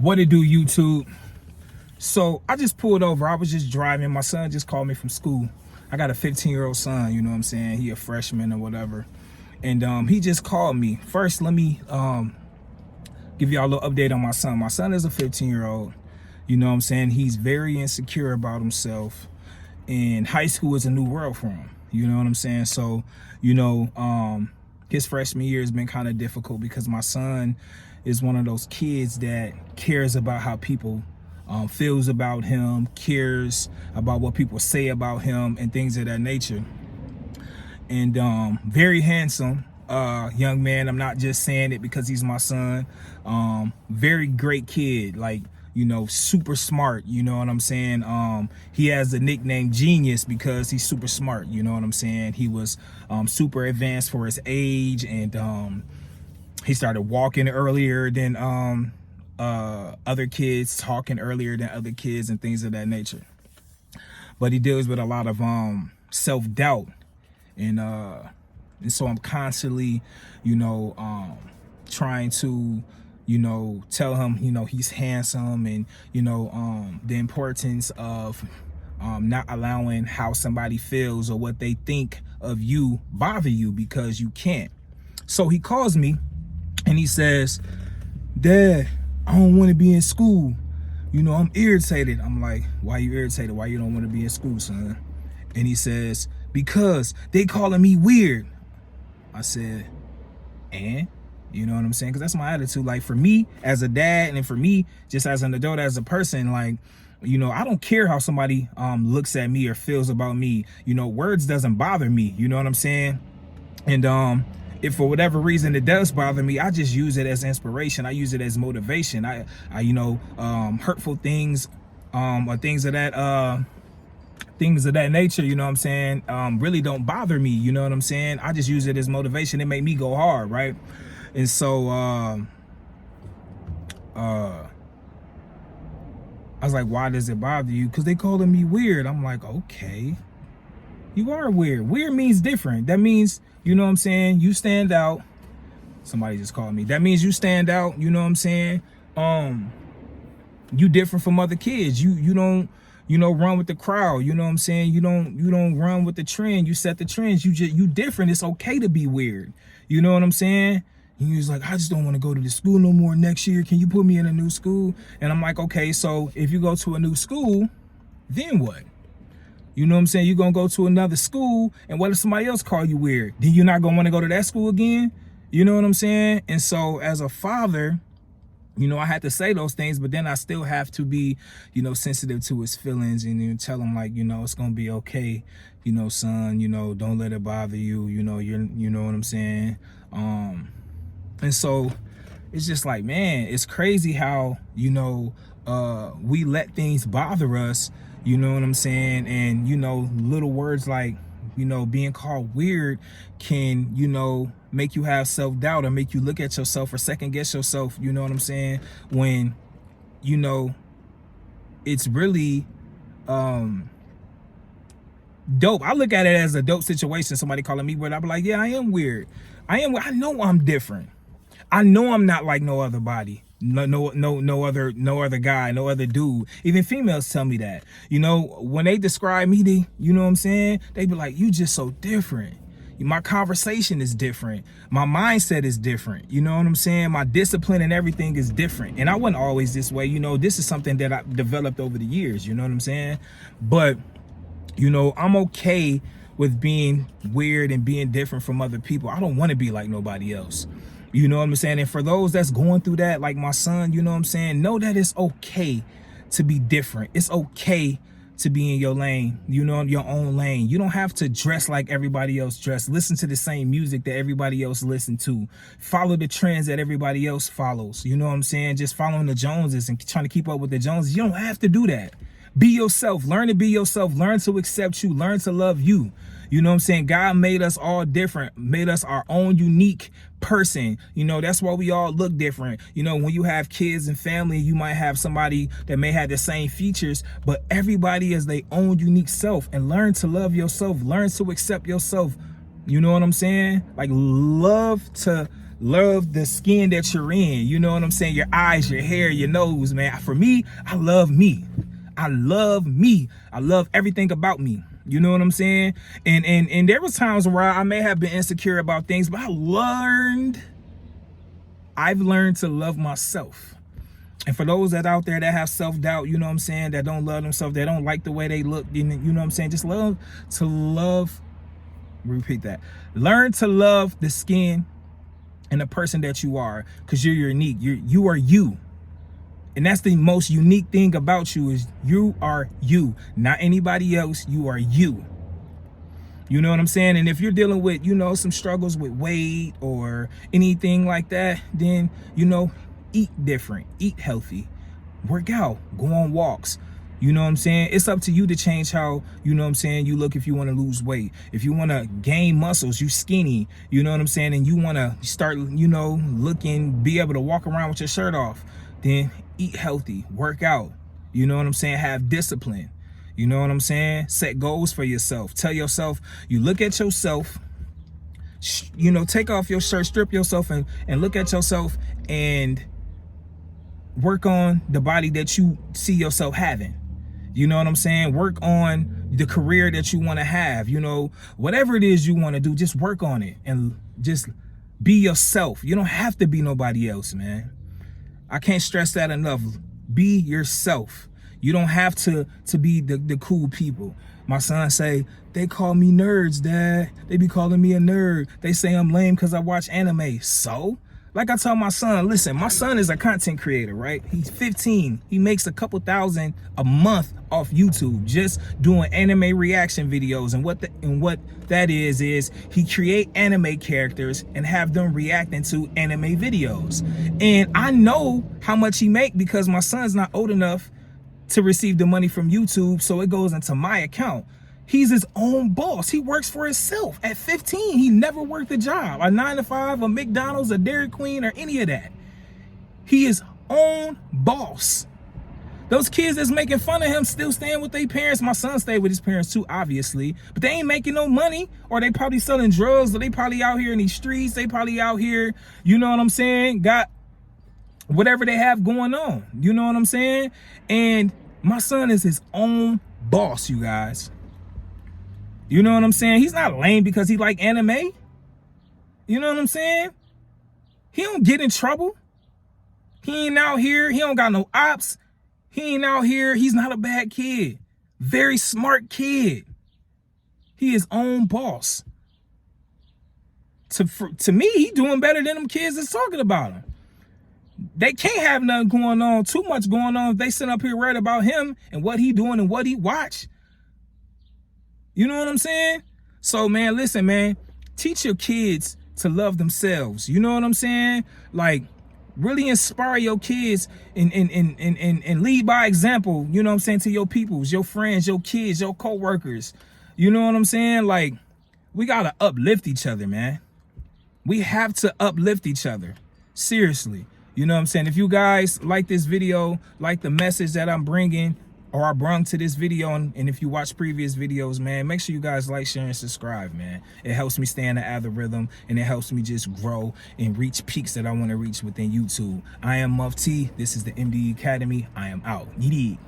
What it do, YouTube? So I just pulled over. I was just driving. My son just called me from school. I got a 15-year-old son, you know what I'm saying? He a freshman or whatever. And he just called me. First, let me give y'all a little update on my son. My son is a 15-year-old. You know what I'm saying? He's very insecure about himself. And high school is a new world for him. You know what I'm saying? So, you know, his freshman year has been kind of difficult because my son is one of those kids that cares about how people feels about him, cares about what people say about him and things of that nature. And very handsome young man. I'm not just saying it because he's my son. Very great kid, like, you know, super smart, you know what I'm saying? He has the nickname Genius because he's super smart, you know what I'm saying? He was super advanced for his age, and he started walking earlier than other kids, talking earlier than other kids and things of that nature. But he deals with a lot of self-doubt, and so I'm constantly, you know, trying to, you know, tell him, you know, he's handsome, and, you know, the importance of not allowing how somebody feels or what they think of you bother you, because you can't. So he calls me and he says, "Dad, I don't want to be in school. You know, I'm irritated." I'm like, "Why you irritated? Why you don't want to be in school, son?" And he says, "Because they calling me weird." I said, "And?" You know what I'm saying? Because that's my attitude. Like, for me as a dad, and for me just as an adult, as a person, like, you know, I don't care how somebody looks at me or feels about me. You know, words doesn't bother me. You know what I'm saying? And if for whatever reason it does bother me, I just use it as inspiration. I use it as motivation. I you know, hurtful things or things of that nature, you know what I'm saying, really don't bother me. You know what I'm saying? I just use it as motivation. It made me go hard, right? And so I was like, "Why does it bother you?" "Because they calling me weird." I'm like, "Okay, you are weird." Weird means different. That means, you know what I'm saying, you stand out. Somebody just called me. That means you stand out, you know what I'm saying? You different from other kids. You don't, you know, run with the crowd. You know what I'm saying? You don't run with the trend. You set the trends. You different. It's okay to be weird. You know what I'm saying? And he was like, "I just don't want to go to the school no more next year. Can you put me in a new school?" And I'm like, "Okay, so if you go to a new school, then what? You know what I'm saying? You're going to go to another school, and what if somebody else call you weird? Then you're not going to want to go to that school again?" You know what I'm saying? And so as a father, you know, I had to say those things, but then I still have to be, you know, sensitive to his feelings, and you tell him, like, you know, it's going to be okay. You know, son, you know, don't let it bother you. You know, you know what I'm saying? And so it's just like, man, it's crazy how, you know, we let things bother us, you know what I'm saying? And, you know, little words like, you know, being called weird can, you know, make you have self-doubt or make you look at yourself or second guess yourself, you know what I'm saying? When, you know, it's really dope. I look at it as a dope situation. Somebody calling me weird, I'll be like, "Yeah, I am weird. I know I'm different. I know I'm not like no other body, no other guy, no other dude." Even females tell me that. You know, when they describe me, they, you know what I'm saying, they be like, "You just so different. My conversation is different. My mindset is different." You know what I'm saying? My discipline and everything is different. And I wasn't always this way. You know, this is something that I developed over the years. You know what I'm saying? But, you know, I'm okay with being weird and being different from other people. I don't want to be like nobody else. You know what I'm saying? And for those that's going through that, like my son, you know what I'm saying, know that it's okay to be different. It's okay to be in your lane, you know, your own lane. You don't have to dress like everybody else dress. Listen to the same music that everybody else listen to. Follow the trends that everybody else follows. You know what I'm saying? Just following the Joneses and trying to keep up with the Joneses. You don't have to do that. Be yourself. Learn to be yourself. Learn to accept you. Learn to love you. You know what I'm saying? God made us all different, made us our own unique person. You know, that's why we all look different. You know, when you have kids and family, you might have somebody that may have the same features, but everybody is their own unique self. And learn to love yourself. Learn to accept yourself. You know what I'm saying? Like, love to Love the skin that you're in. You know what I'm saying? Your eyes, your hair, your nose, man. For me, I love me. I love me. I love everything about me. You know what I'm saying? And there was times where I may have been insecure about things, but I've learned to love myself. And for those that out there that have self-doubt, you know what I'm saying, that don't love themselves, that don't like the way they look, you know what I'm saying, just learn to love the skin and the person that you are, because you're unique. You are you. And that's the most unique thing about you, is you are you, not anybody else. You are you. You know what I'm saying? And if you're dealing with, you know, some struggles with weight or anything like that, then, you know, eat different, eat healthy, work out, go on walks. You know what I'm saying? It's up to you to change how, you know what I'm saying, you look if you want to lose weight. If you want to gain muscles, you skinny, you know what I'm saying, and you want to start, you know, be able to walk around with your shirt off, then eat healthy, work out, you know what I'm saying, have discipline. You know what I'm saying? Set goals for yourself. Tell yourself, you look at yourself, you know, take off your shirt, strip yourself and look at yourself and work on the body that you see yourself having. You know what I'm saying? Work on the career that you want to have. You know, whatever it is you want to do, just work on it and just be yourself. You don't have to be nobody else, man. I can't stress that enough. Be yourself. You don't have to be the cool people. My son say, they call me nerds, Dad. They be calling me a nerd. They say I'm lame because I watch anime. So? Like I told my son, listen, my son is a content creator, right? He's 15. He makes a couple thousand a month off YouTube just doing anime reaction videos. And what that is he create anime characters and have them reacting to anime videos. And I know how much he make because my son's not old enough to receive the money from YouTube, so it goes into my account. He's his own boss. He works for himself. At 15, he never worked a job, a 9-to-5, a McDonald's, a Dairy Queen, or any of that. He is own boss. Those kids that's making fun of him still staying with their parents. My son stayed with his parents too, obviously, but they ain't making no money, or they probably selling drugs, or they probably out here in these streets. They probably out here, you know what I'm saying, got whatever they have going on. You know what I'm saying? And my son is his own boss, you guys. You know what I'm saying? He's not lame because he like anime. You know what I'm saying? He don't get in trouble. He ain't out here. He don't got no ops. He ain't out here. He's not a bad kid. Very smart kid. He is own boss. To me, he doing better than them kids that's talking about him. They can't have nothing going on, too much going on, if they sit up here worried about him and what he doing and what he watch. You know what I'm saying? So, man, listen, man, teach your kids to love themselves. You know what I'm saying? Like, really inspire your kids and lead by example, you know what I'm saying, to your peoples, your friends, your kids, your co-workers. You know what I'm saying? Like, we got to uplift each other, man. We have to uplift each other. Seriously. You know what I'm saying? If you guys like this video, like the message that I'm bringing, or I brung to this video, and if you watch previous videos, man, make sure you guys like, share, and subscribe, man. It helps me stay in the algorithm, and it helps me just grow and reach peaks that I want to reach within YouTube. I am MuffTi. This is the MD Academy. I am out. Yeet.